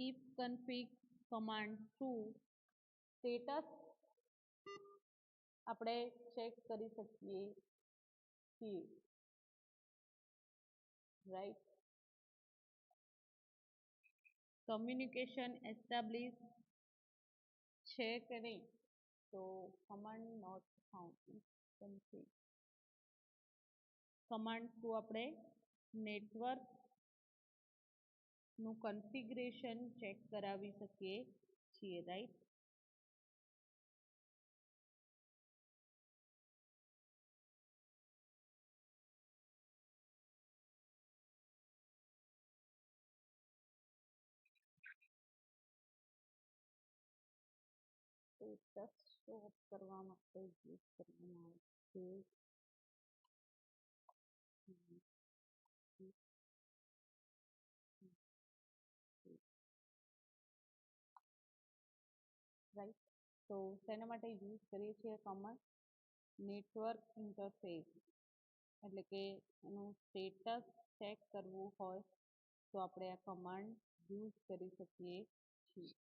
Ifconfig command through status આપણે ચેક કરી શકીએ છીએ, રાઈટ. કમ્યુનિકેશન એસ્ટાબ્લિશ છે કે નહીં, તો command not found. Config command through આપણે નેટવર્કનું કન્ફિગરેશન ચેક કરાવી શકીએ છીએ, રાઈટ. સ્ટેટસ શો કરવા માટે યુઝ કરવામાં આવે છે, રાઈટ. તો તેના માટે યુઝ કરીએ છીએ કમાન્ડ નેટવર્ક ઇન્ટરફેસ, એટલે કે એનું સ્ટેટસ ચેક કરવું હોય તો આપણે આ કમાન્ડ યુઝ કરી શકીએ છીએ.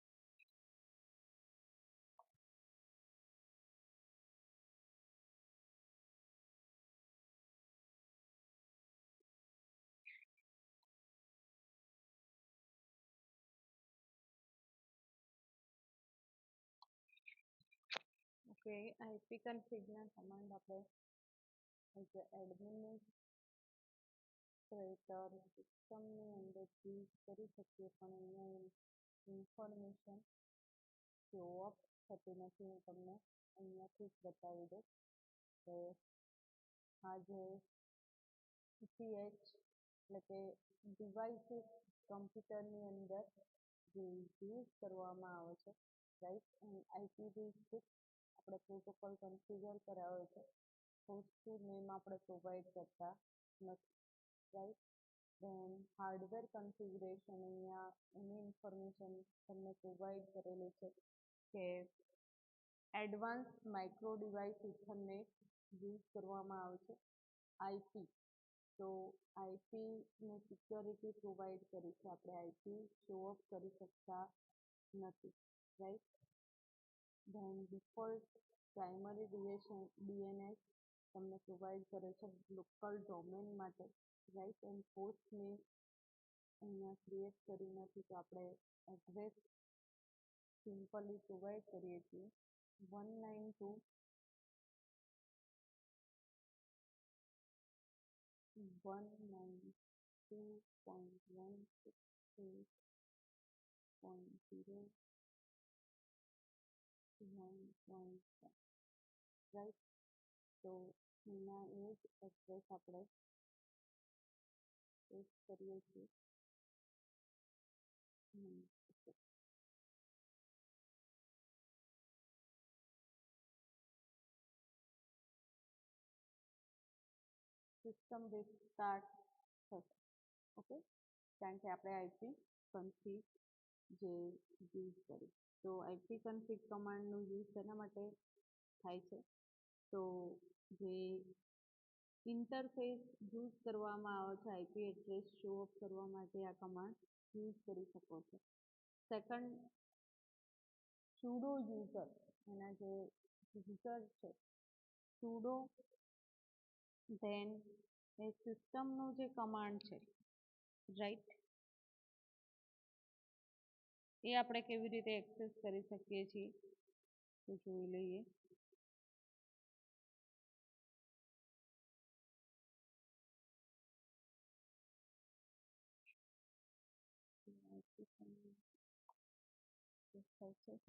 ઓકે, આઈપી કન્ફિગના કમાન્ડ આપણે એઝ એડમિનિસ્ટ્રેટર સિસ્ટમની અંદર યુઝ કરી શકીએ, પણ અહીંયા ઇન્ફોર્મેશન શો અપ થતી નથી. હું તમને અહીંયાથી જ બતાવી દઉં કે આ જે સીએચ એટલે કે ડિવાઇસીસ કમ્પ્યુટરની અંદર જે યુઝ કરવામાં આવે છે, રાઈટ. IPv6 આપણે પ્રોટોકોલ કન્ફિગર કરાવે છે, હોસ્ટનું નેમ આપણે પ્રોવાઈડ કરતા નથી, રાઈટ. ધેન હાર્ડવેર કન્ફિગરેશન, અહીંયા એની ઇન્ફોર્મેશન તમને પ્રોવાઈડ કરેલી છે કે advance micro device ethernet use કરવામાં આવે છે. આઈપી, તો આઈપીની સિક્યોરિટી પ્રોવાઈડ કરી છે, આપણે આઈપી શો ઓફ કરી શકતા નથી, right. Then default primary DNS તમને પ્રોવાઈડ કરે છે લોકલ ડોમેન માટે, રાઈટ. એન્ડ હોસ્ટને અહીંયા ક્રિએટ કરી નથી, તો આપણે એડ્રેસ સિમ્પલી પ્રોવાઈડ કરીએ છીએ, 192.168.0.1, રાઈટ. તો એના એ જ એડ્રેસ આપણે પેસ્ટ કરીએ છીએ. સિસ્ટમ રિસ્ટાર્ટ થશે. ઓકે, કારણ કે આપણે આઈપી કન્ફિગ જે યુઝ કરી. તો આઈપી કન્ફિગ કમાન્ડનું યુઝ તેના માટે થાય છે. તો જે ઇન્ટરફેસ યુઝ કરવામાં આવે છે આઈપી એડ્રેસ શો ઓફ કરવા માટે આ કમાન્ડ યુઝ કરી શકો છો. સેકન્ડ, sudo યુઝર, એના જે યુઝર છે sudo ધેન એ સિસ્ટમનો જે કમાન્ડ છે, રાઈટ, એ આપણે કેવી રીતે એક્સેસ કરી શકીએ છીએ તો જોઈ લઈએ.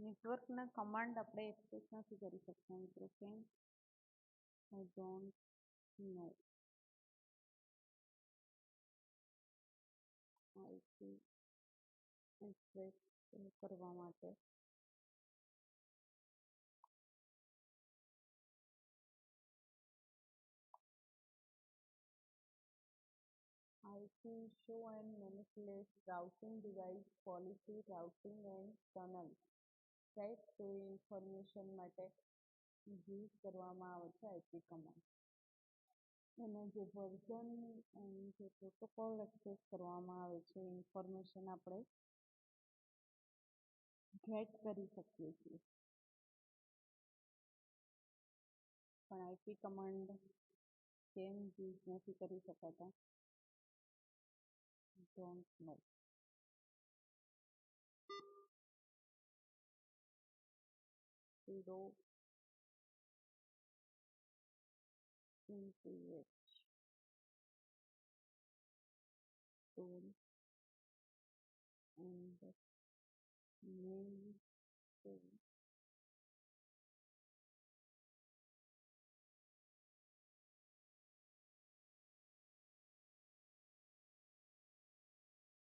નેટવર્કના કમાન્ડ આપણે એક્સેસ નથી કરી શકતા મિત્રો. કેમ? આઈ ડોન્ટ નો. આઈપી એક્સેસ કરવા માટે IP show and manipulate routing device policy routing and tunnel, right. તો એ ઇન્ફોર્મેશન માટે યુઝ કરવામાં આવે છે આઈપી કમાન્ડ. એના જે વર્ઝન અને જે પ્રોટોકોલ એક્સેસ કરવામાં આવે છે ઇન્ફોર્મેશન આપણે ગેટ કરી શકીએ છીએ. પણ આઈપી કમાન્ડ કેમ યુઝ નથી કરી શકાતા? Don't know. sudo nph tool and name tool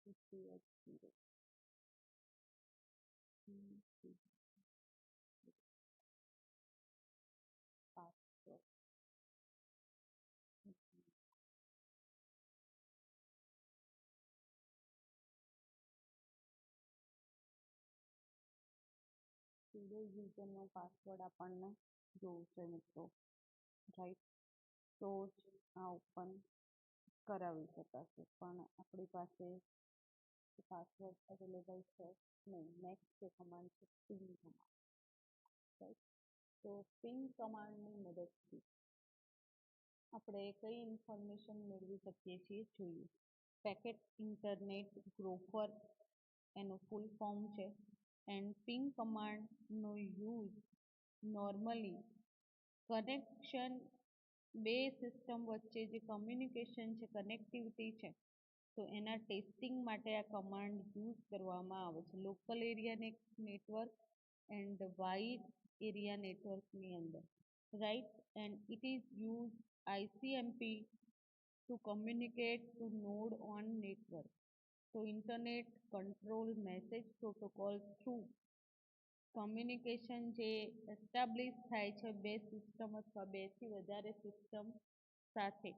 nph0 password. sudo યુઝરનો પાસવર્ડ આપણને જોવું છે મિત્રો, રાઈટ. તો જ આ ઓપન કરાવી શકાશે. પણ આપણી પાસે પાસવર્ડ અવેલેબલ છે નહીં. નેક્સ્ટ જે કમાન્ડ છે પિંગ કમાન્ડ, રાઈટ. તો પિંગ કમાન્ડની મદદથી આપણે કઈ ઇન્ફોર્મેશન મેળવી શકીએ છીએ જોઈએ. પેકેટ ઇન્ટરનેટ ગ્રોફર એનું ફૂલ ફોર્મ છે. એન્ડ પિંગ કમાન્ડનો યુઝ નોર્મલી કનેક્શન, બે સિસ્ટમ વચ્ચે જે કમ્યુનિકેશન છે, કનેક્ટિવિટી છે, તો એના ટેસ્ટિંગ માટે આ કમાન્ડ યુઝ કરવામાં આવે છે local area network and wide area નેટવર્કની અંદર, right. And it is use ICMP to communicate to node on network. તો internet control message protocol through communication જે એસ્ટાબ્લિશ થાય છે બે સિસ્ટમ અથવા બેથી વધારે સિસ્ટમ સાથે,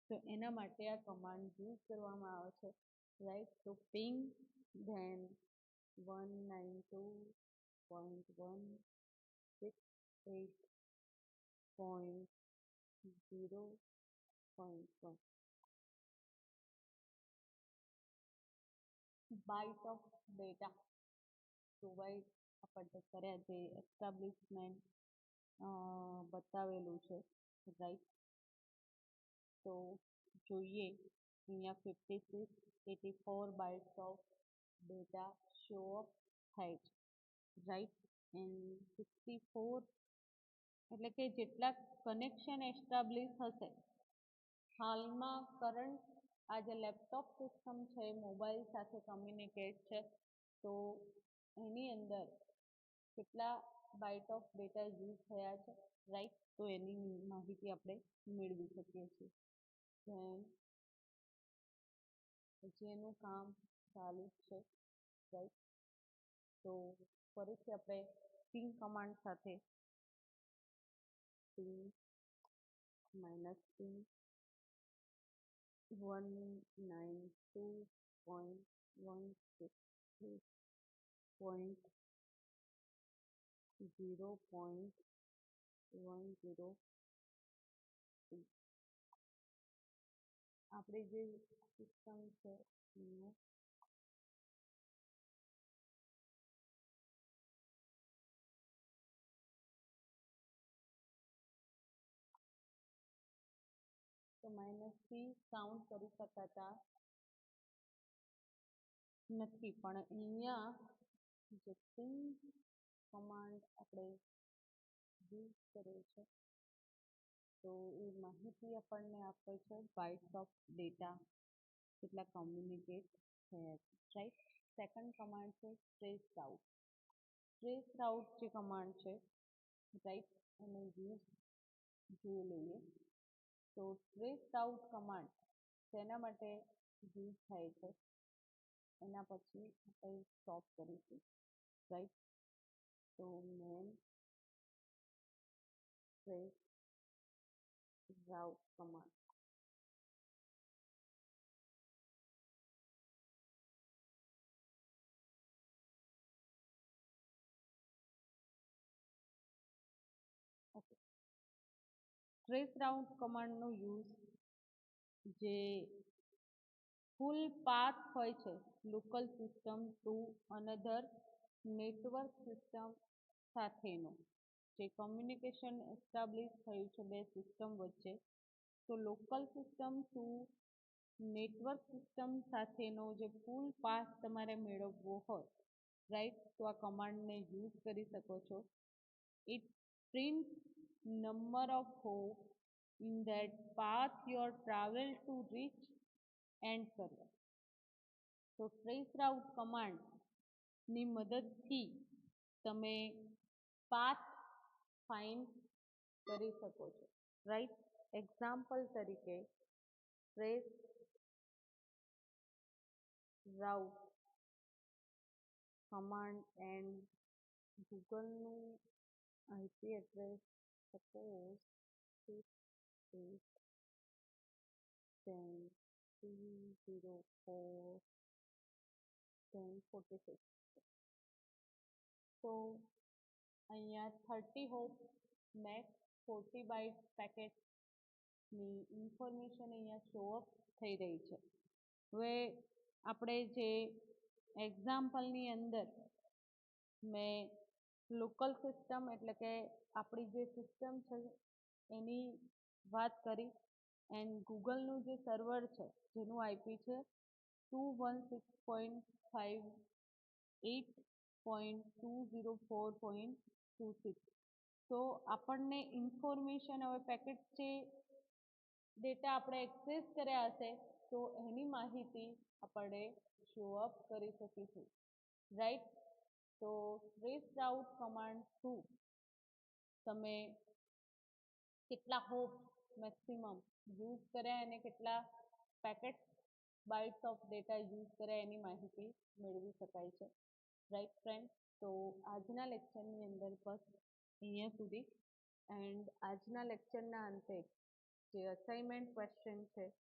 તો એના માટે આ કમાન્ડ યુઝ કરવામાં આવે છે, રાઈટ. તો ping then 192.168.0.1 byte of data provide આપણને કર્યા જે એસ્ટાબ્લિશમેન્ટ બતાવેલું છે, રાઈટ. તો જોઈએ અહીંયા 5684 bytes of data show of થાય છે, રાઈટ. એન્ડ 64 એટલે કે જેટલા કનેક્શન એસ્ટાબ્લિશ હશે હાલમાં કરંટ આ જે લેપટોપ સિસ્ટમ છે એ મોબાઈલ સાથે કમ્યુનિકેટ છે તો એની અંદર કેટલા બાઇટ ઓફ ડેટા યુઝ થયા છે રાઈટ તો એની માહિતી આપણે મેળવી શકીએ છીએ જેનું કામ ચાલુ છે રાઈટ તો ફરીથી આપણે પિંગ કમાન્ડ સાથે પિંગ -p 192.168.0.103 આપણી જે સિસ્ટમ છે એનું તો -p કાઉન્ટ કરી શકાતા નથી પણ અહીંયા જે પિંગ કમાન્ડ આપણે યુઝ કરે છે તો એ માહિતી આપણને આપે છે બાઇટ્સ ઓફ ડેટા કેટલા કમ્યુનિકેટ થયા છે રાઈટ સેકન્ડ કમાન્ડ છે ટ્રેસ રાઉટ જે કમાન્ડ છે રાઈટ એનો યુઝ જોઈ લઈએ તો ટ્રેસ રાઉટ કમાન્ડ શેના માટે યુઝ થાય છે એના પછી આપણે સ્ટોપ કરીશું રાઈટ તો man trace route command okay trace route કમાન્ડનો યુઝ જે ફૂલ પાથ હોય છે local system to another network system સાથેનો જે કમ્યુનિકેશન એસ્ટાબ્લિશ થયું છે બે સિસ્ટમ વચ્ચે તો local system to network system સાથેનો જે ફૂલ પાથ તમારે મેળવવો હોય રાઈટ તો આ કમાન્ડને યુઝ કરી શકો છો it print number of hops in that path you are travel to reach and કરો તો ટ્રેસ રાઉટ કમાન્ડની મદદથી તમે પાથ ફાઇન્ડ કરી શકો છો રાઈટ એક્ઝામ્પલ તરીકે ટ્રેસ રાઉટ કમાન્ડ એન્ડ ગૂગલનું આઈપી એડ્રેસ સપોઝ 6.204.1046 તો અહીંયા 30 હોપ મેક્સ 40 બાઇટ પેકેટની ઇન્ફોર્મેશન અહીંયા શો અપ થઈ રહી છે હવે આપણે જે એક્ઝામ્પલની અંદર મેં લોકલ સિસ્ટમ એટલે કે આપણી જે સિસ્ટમ છે એની વાત કરી એન્ડ ગૂગલનું જે સર્વર છે જેનું આઈપી છે 216.58.204.26 તો આપણને ઇન્ફોર્મેશન હવે પેકેટ જે ડેટા આપણે એક્સેસ કર્યા હશે તો એની માહિતી આપણે શો અપ કરી શકીશું રાઈટ તો ટ્રેસ રાઉટ કમાન્ડ થ્રુ તમે કેટલા હોપ મેક્સિમમ યુઝ કર્યા અને કેટલા packet bytes of data use કર્યા એની માહિતી મેળવી શકાય છે રાઈટ ફ્રેન્ડ તો આજના લેક્ચરની અંદર બસ અહીંયા સુધી એન્ડ આજના લેક્ચરના અંતે જે અસાઇનમેન્ટ ક્વેશ્ચન છે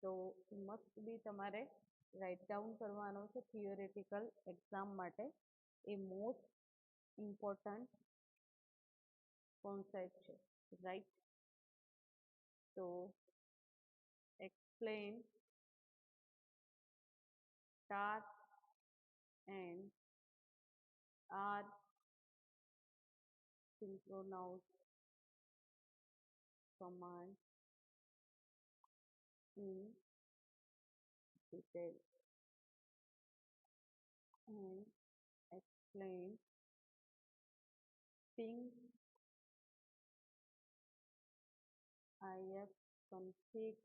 તો મસ્ટ બી તમારે રાઇટ ડાઉન કરવાનો છે થિયોરેટિકલ એક્ઝામ માટે એ મોસ્ટ ઇમ્પોર્ટન્ટ કોન્સેપ્ટ છે રાઈટ તો explain task and are synchronous command in detail and explain ping ifconfig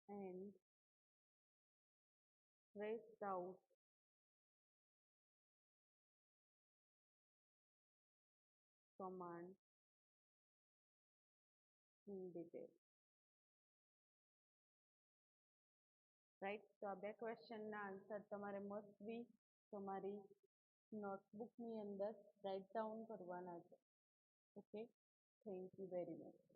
and rest out command in detail. Right, તો આ બે ક્વેશ્ચનના આન્સર તમારે મસ્ટ બી તમારી નોટબુકની અંદર રાઇટ ડાઉન કરવાના છે. Okay, thank you very much.